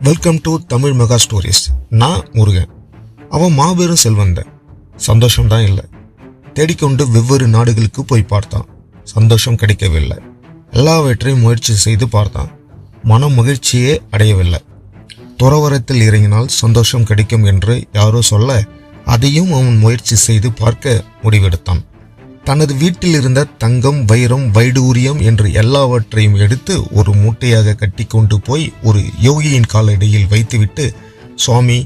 Welcome to Tamil mega stories. நான் முருகன். அவன் மாபெரும் செல்வந்தன். சந்தோஷம்தான் இல்லை. தேடிக்கொண்டு வெவ்வேறு நாடுகளுக்கு போய் பார்த்தான். சந்தோஷம் கிடைக்கவில்லை. எல்லாவற்றையும் முயற்சி செய்து பார்த்தான். மன மகிழ்ச்சியே அடையவில்லை. துறவரத்தில் இறங்கினால் சந்தோஷம் கிடைக்கும் என்று யாரோ சொல்ல, அதையும் அவன் முயற்சி செய்து பார்க்க முடிவெடுத்தான். தனது வீட்டில் இருந்த தங்கம், வைரம், வைடூரியம் என்று எல்லாவற்றையும் எடுத்து ஒரு மூட்டையாக கட்டி கொண்டு போய் ஒரு யோகியின் காலடியில் வைத்துவிட்டு, சுவாமி,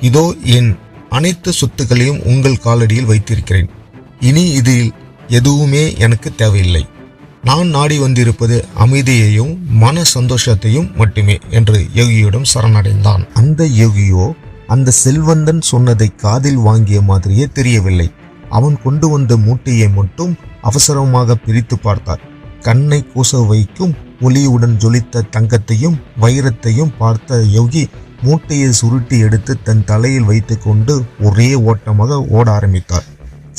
இதோ என் அனைத்து சொத்துக்களையும் உங்கள் காலடியில் வைத்திருக்கிறேன். இனி இதில் எதுவுமே எனக்கு தேவையில்லை. நான் நாடி வந்திருப்பது அமைதியையும் மன சந்தோஷத்தையும் மட்டுமே என்று யோகியிடம் சரணடைந்தான். அந்த யோகியோ அந்த செல்வந்தன் சொன்னதை காதில் வாங்கிய மாதிரியே தெரியவில்லை. அவன் கொண்டு வந்த மூட்டையை மட்டும் அவசரமாக பிரித்து பார்த்தார். கண்ணை கூச வைக்கும் ஒளியுடன் ஜொலித்த தங்கத்தையும் வைரத்தையும் பார்த்த யோகி மூட்டையை சுருட்டி எடுத்து தன் தலையில் வைத்து கொண்டு ஒரே ஓட்டமாக ஓட ஆரம்பித்தார்.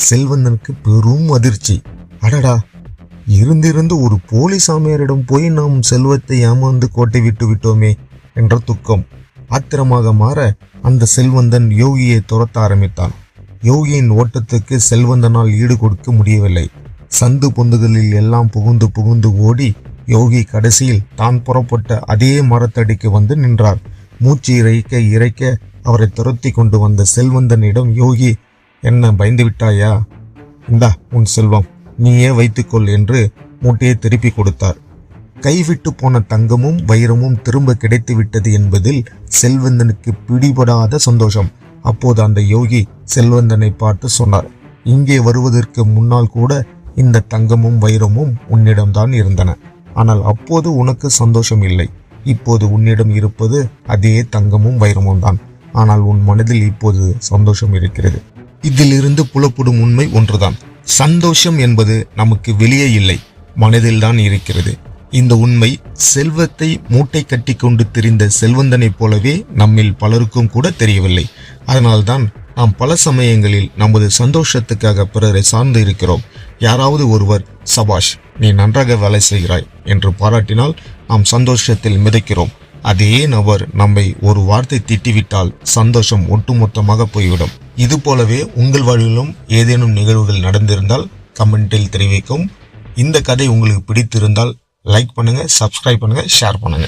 செல்வந்தனுக்கு பெரும் அதிர்ச்சி. அடடா, இருந்திருந்து ஒரு போலி சாமியாரிடம் போய் நாம் செல்வத்தை ஏமாந்து கோட்டை விட்டு விட்டோமே என்ற துக்கம் ஆத்திரமாக மாற அந்த செல்வந்தன் யோகியை துரத்த ஆரம்பித்தான். யோகியின் ஓட்டத்துக்கு செல்வந்தனால் ஈடு கொடுக்க முடியவில்லை. சந்து பொந்துகளில் எல்லாம் புகுந்து புகுந்து ஓடி யோகி கடைசியில் தான் புறப்பட்ட அதே மரத்தடிக்கு வந்து நின்றார். மூச்சு இறைக்க அவரை துரத்தி கொண்டு வந்த செல்வந்தனிடம் யோகி, என்ன பயந்து விட்டாயா? இந்தா உன் செல்வம், நீயே வைத்துக்கொள் என்று மூட்டையை திருப்பி கொடுத்தார். கைவிட்டு போன தங்கமும் வைரமும் திரும்ப கிடைத்து விட்டது என்பதில் செல்வந்தனுக்கு பிடிபடாத சந்தோஷம். அப்போது அந்த யோகி செல்வந்தனை பார்த்து சொன்னார், இங்கே வருவதற்கு முன்னால் கூட இந்த தங்கமும் வைரமும் உன்னிடம்தான் இருந்தன. ஆனால் அப்போது உனக்கு சந்தோஷம் இல்லை. இப்போது உன்னிடம் இருப்பது அதே தங்கமும் வைரமும் தான். ஆனால் உன் மனதில் இப்போது சந்தோஷம் இருக்கிறது. இதிலிருந்து புலப்படும் உண்மை ஒன்றுதான். சந்தோஷம் என்பது நமக்கு வெளியே இல்லை, மனதில்தான் இருக்கிறது. இந்த உண்மை செல்வத்தை மூட்டை கட்டி கொண்டு திரிந்த செல்வந்தனைப் போலவே நம்மில் பலருக்கும் கூட தெரியவில்லை. அதனால்தான் நாம் பல சமயங்களில் நமது சந்தோஷத்துக்காக பிறரை சார்ந்து இருக்கிறோம். யாராவது ஒருவர், சபாஷ், நீ நன்றாக வேலை செய்கிறாய் என்று பாராட்டினால் நாம் சந்தோஷத்தில் மிதக்கிறோம். அதே நபர் நம்மை ஒரு வார்த்தை திட்டிவிட்டால் சந்தோஷம் ஒட்டுமொத்தமாக போய்விடும். இது போலவே உங்கள் வாழ்விலும் ஏதேனும் நிகழ்வுகள் நடந்திருந்தால் கமெண்டில் தெரிவிக்கும். இந்த கதை உங்களுக்கு பிடித்திருந்தால் லைக் பண்ணுங்க, சப்ஸ்கிரைப் பண்ணுங்க, ஷேர் பண்ணுங்க.